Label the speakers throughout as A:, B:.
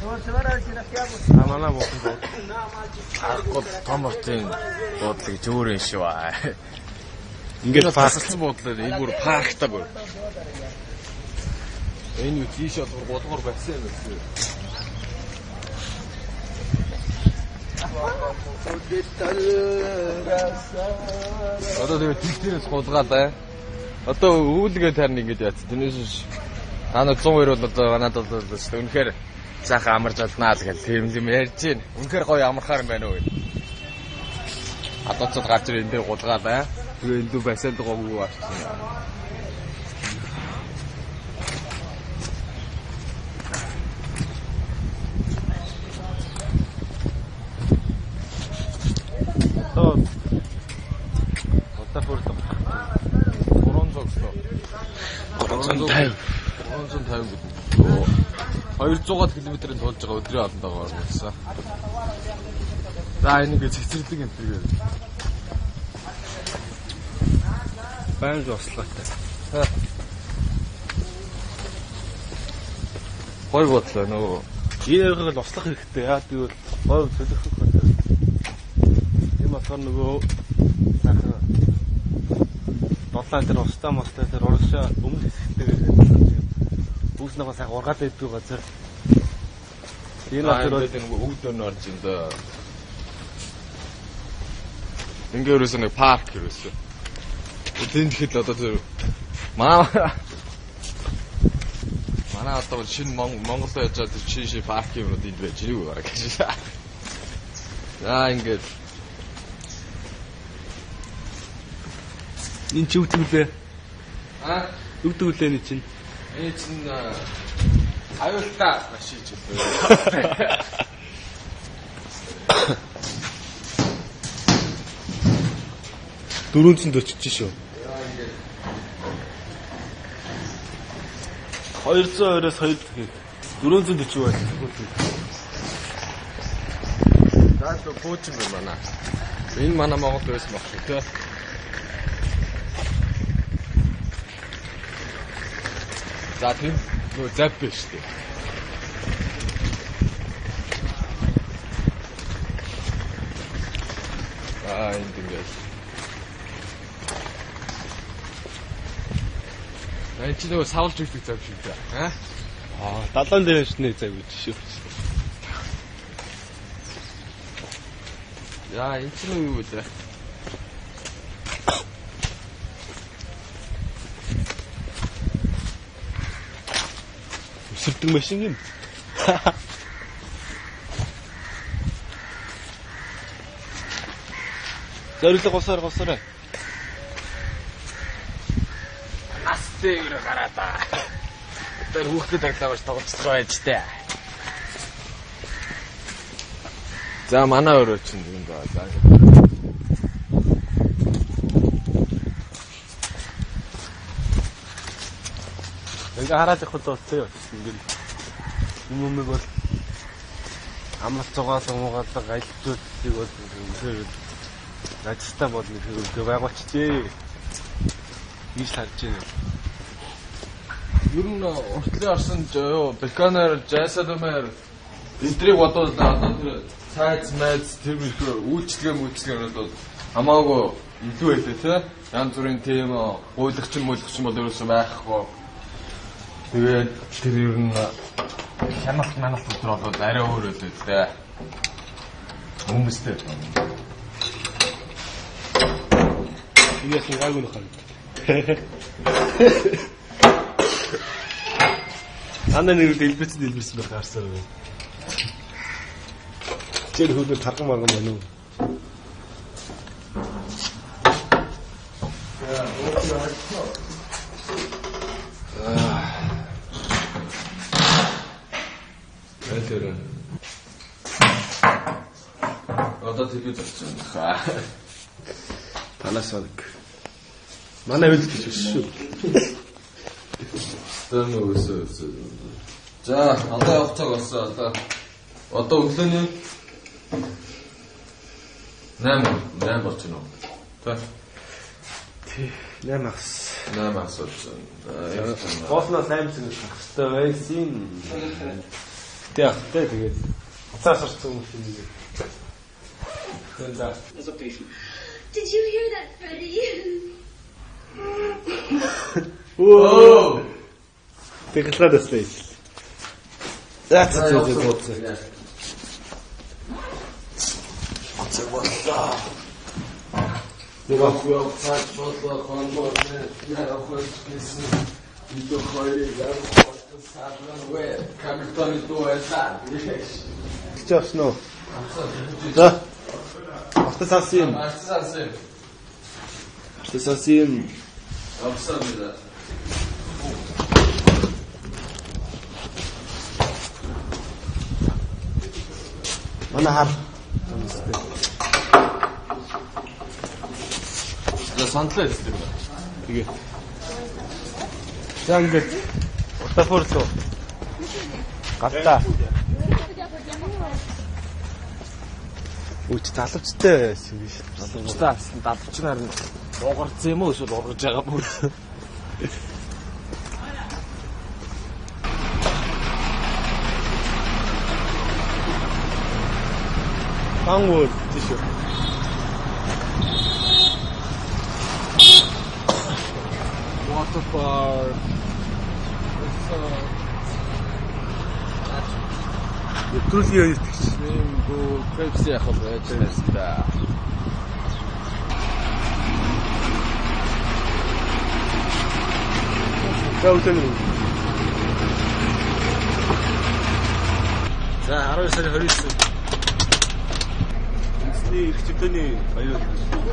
A: Манай буусан дууд. Аргууд томортын дуудлыг зөөрөн шүү аа. Ингээд фасалсан буудлаар энэ бүр парктаг бүр. Энэ юу тийш бол голгоор байсан юм байна. Одоо тэгээд тэгтэрээс гулгаалаа. Одоо үүлгээ тарна ингэж яац. Тэрнээс та нар 102 бол одоо надад бол үнэхээр цаахан амарч алднаа л гэл тийм юм ярьж байна. Үнэхээр гоё амархаар юм байна уу. Адууцад гарч ирэн дээр гулгаалаа. Тэгээ энэ дүү басаад гоогүй авчихсан. Одоо хүртэл 350 гэдэг. 200 км-ийн тулж байгаа өдрийн хоолндоо орсон. За энийг цэцэрлэг энэ төргээд. Баян ослоотой. Гой бодлоо нөгөө. Энэ яргыг л ослох хэрэгтэй. Яа гэвэл гой төлөх хэрэгтэй. Энэ болохоор нөгөө дотлаа дээр устаа мостой дээр урагшаа өмнө хэсэгтэй бүгд нэг сайхан ургаад байдаг газар. Энэ болохоор нөгөө өвд өн орж юм да. Ингээ ерөөсөө нэг парк ерөөсөө. Тэнд ихэд л одоо тэр манай одоо шинэ Монголд яаж байгаа тэр шинэ парк юмнууд энд байж ирэх байгаа гэж. За ингээд энэ ч үгдүүлээ. Үгдүүлээ энэ чинь. Энэ чинь аюултай машин ч үү. 440 шүү. 220-оос 2 гэхэд 440 байна. Даад пуучин байна. Энэ манай Монгол байсан баг шүү те. За тийм нөө зав биш үү? Энд ингээд. Энд чи нөгөө савлж өгдөг зав шиг дээ. Далайн дээр шнэ зав гэж шүү. Яа, энэ ч юу вэ? Сэрдэг машин юм. Зорилго госоор. Астээ өрөө гараа та. Тэр хүүхдэд таглааж тоглоцох байж тээ. За манай өрөө чинь юм даа. За. Ингээ хараад их болтой юу? Ингээ юм бол амар цугаал умгаалга аялцуултыг бол үнэхээр ажистаа бол нэг байгуулчжээ. Ийш харж байна. Ер нь уртлын орсон юу Балканаар Жайсалмаар эдрийг бодвол одоо тэр сайз мэз тэр үйлчлэгээ бол хамаагүй илүү байлээ те. Янз бүрийн тийм гуйлагч бол ерөөсөө байхгүй. Тэгээд тэр ер нь хяналт дотор бол арай өөр өдөө те. Хүмүүстэй. Ингээс гайгүй нөхөр. Ана нэг дэлбэрсэн байх харсаар байна. Тэр хөлөө тарган марган байна уу? Тэр одоо тэгээд болсон. Panasonic. Манай үйлдэл гэж шүү. Тэмөөсөө. За, одоо явах цаг болсон. Одоо өглөөний 8 болж байна уу? Тий. 8 болсон. Гоосноо 8 зүйл хахтай байсан. Тэгтээ ахтай тэгээд хацаас орсон юм шиг нэг.
B: There's a patient. Did you hear that, Freddie?
A: Whoa! Take a shot of stage. That's a good one. What's it worth? You want to touch what the control is? Yeah, of course, it's you don't call it that. What's happening where? Come to do a sad. Yes. Just no. Да. Автосасин. Автосасин. Абсолютно. Манай хар. За сандлаа хэлсэн юм байна. Тэгээ. За ингээд утафорлоо. Гатта. Үуч залвчтай байсан биш. Залвчтай давч нарна уугарсан юм уу эсвэл ургаж байгаа юм уу? Ангууд тийш. Water park. Өдрөлийн ирдэг чинь гоо Pepsi яах вэ гэж байна. Таутэн. За 12 сарын 29. Үндэсний эрх чөлөөний баяр.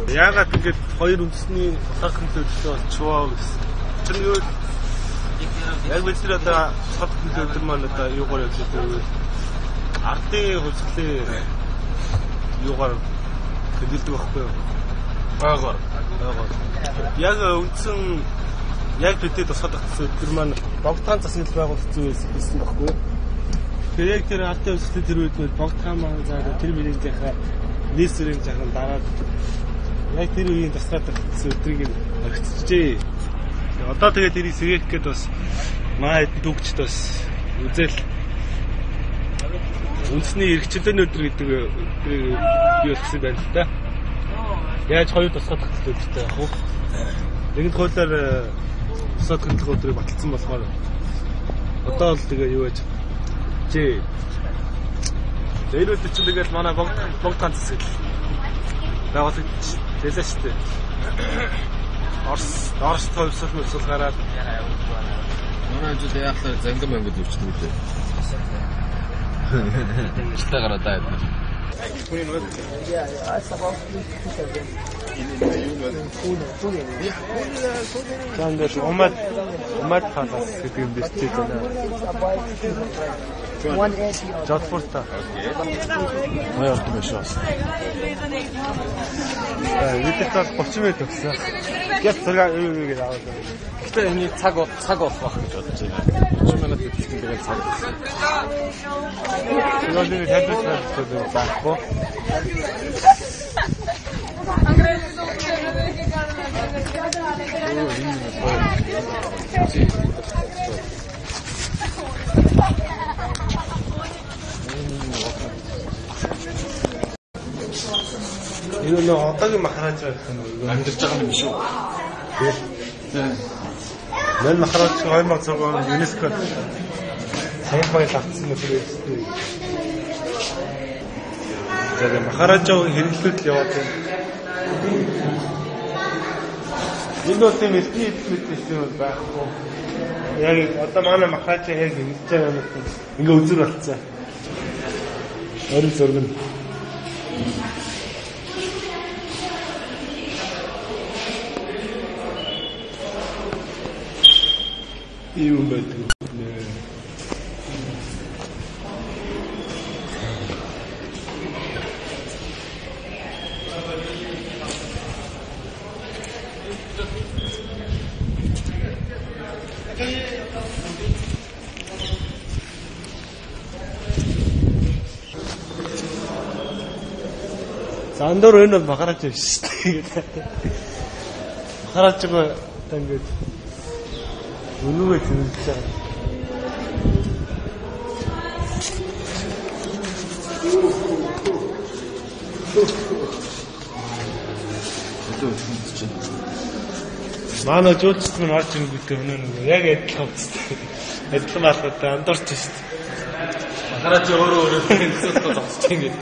A: Яагаад ингэж хоёр үндэсний хахын төлөвлөлөө чуваа гэсэн. Тэр юу яг бид тэр одоо хахын төлөвлөл маань одоо юугаар явж байгаа вэ? Ардын хөлсгөлийн юугаар хөдөлдөг байхгүй юу? Баагаар. Яг үндсэн яг бидэд тусгаад байгаа тэр маань богдхан засгийн байгууллагын зүйлсэн байхгүй юу? Тэр яг тэр ардын хөлсгөлийн тэр үед бол богдхан маань заа тэр мөрийг яхаа нийсвэрийн жахан дараад яг тэр үеийн тусгаад байгаа өдрийг орхицжээ. Одоо тэгээд тэрийг сэргээх гээд бас маа дүүгчд бас үзэл үндэсний эрх чөлөөний өдөр гэдэг юу болсон байна л да. Яаж хоёр тусгаад тахтай өдөртэй яг уу. Нэгд хуулиар тусаад хөдлөх өдрийг баталсан болохоор одоо л тэгээ юу яаж жээ. Тэр өдөр чинь тэгэл манай богд ганц хэсэг байгуулагч хэлээ шүү дээ. Орос төвсөл гараад манай зүйл яахлаар зангам ангид өвчтөн үү. Чита гараад байд. Зангаш умад ханаас гэдэг юм биш тийм ээ. Жотфорта. Моё орд юм шээс. Видеотаас 30 минут өгсөн. Яг зэрэг юу гэж аваад байна. Гэтэ энэ цаг болох байх гэж бодож байна. 30 минут гэсэн тэгээд цаг. Сегодня хэдүүлсэн зүйл байхгүй. Энэ нөө одоогийн махрааж байх юм уу? Амьдарч байгаа юм биш үү? Тийм. Нэн махрааж 2006 онд ЮНЕСКО-д саяхан баяр авсан юм шүү. Тэгээд махараажгийн хэрэглэлд яваад байна. Энэ бол тийм эртний эдгээр зүйл байхгүй. Яг одоо манай махарааж яг ингэж байгаа юм уу? Ингээ үзүр болцсон. Орон зурган. Ийм байдаг нэ. Зандор энэ бол махарааж байна шүү дээ. Махарааж байгаа ингээд өнөөдөр зөвлөж байгаа. Манай жуулчд минь орж ирэнгүүтээ өнөө нэг яг адилхан үстэй. Адилхан малгайтай андуурч шүү дээ. Хараач өөрөө хэлцэлтэй зогсож ингэж.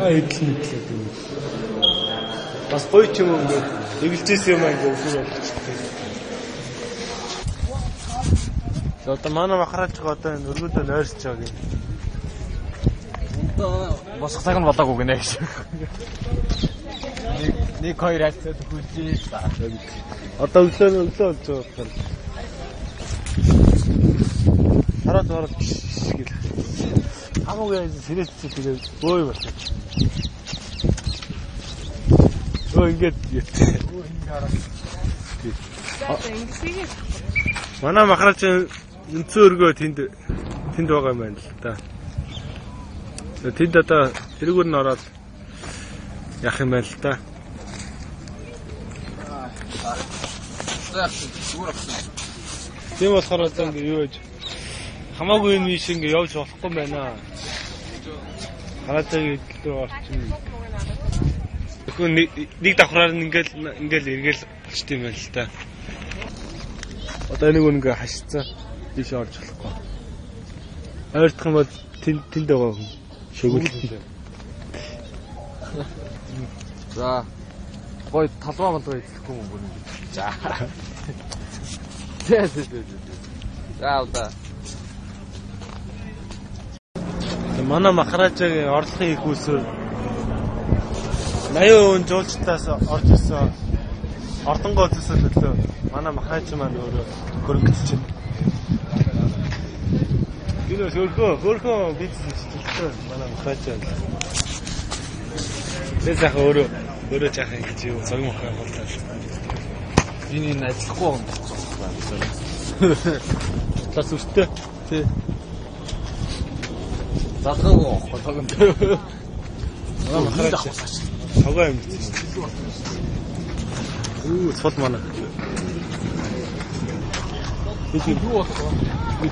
A: Эдлэн итлээ. Бас гоё ч юм уу ингэ эгэлжсэн юм аа ингэ өгөр болчихсон. Одоо манай махараач одоо энэ өргөдөө нойрсож байгаа юм.
C: Босох цаг нь болоогүй гинэ гэж. Нэг хоёр хайлтаа төхүүлж байгаа.
A: Одоо өглөө болж байгаа. Хараад гэл. Хамаагүй сэрээцээ тэгээд бөөй болчих. Ингээд манай махараач өнцөө өргөө тэнд байгаа юм байна л да. Тэнд одоо тэрүүгээр нь ороод явах юм байна л да. Тийм болохоор одоо ингэ юу гэж хамаагүй энэ биш ингэ явж болохгүй байна. Хараатайг эдлээ орчин. Тэгэхгүй нэг давхраар нь ингээл эргэл болчт юм байна л да. Одоо нэг үнгээ хашцсан тийш орж болохгүй. Ойртох юм бол тэнд байгаа хүн шөгөлтэй.
C: За. Гой талбай болоо идэлхгүй юм бүр. За. За удаа.
A: Манай махараачагийн орлогын их усээр 80% жуулчдаас орж ирсэн ордонгоо төсөл төлөө манай махараач маань өөрөө хөрөнгөж чинь. Гинэ хөрхөө бизнес хийчихсэн манай махараач. Тэсэх өөрөө жаахан гэж юу цаг махаа болтаа.
C: Энэ ажиллахгүй юм.
A: Тас үстэй. Тий.
C: Задгаагүй хогонд.
A: Аа махараач. Хогоо юм гэж. Цол манай. Бид юу болох вэ?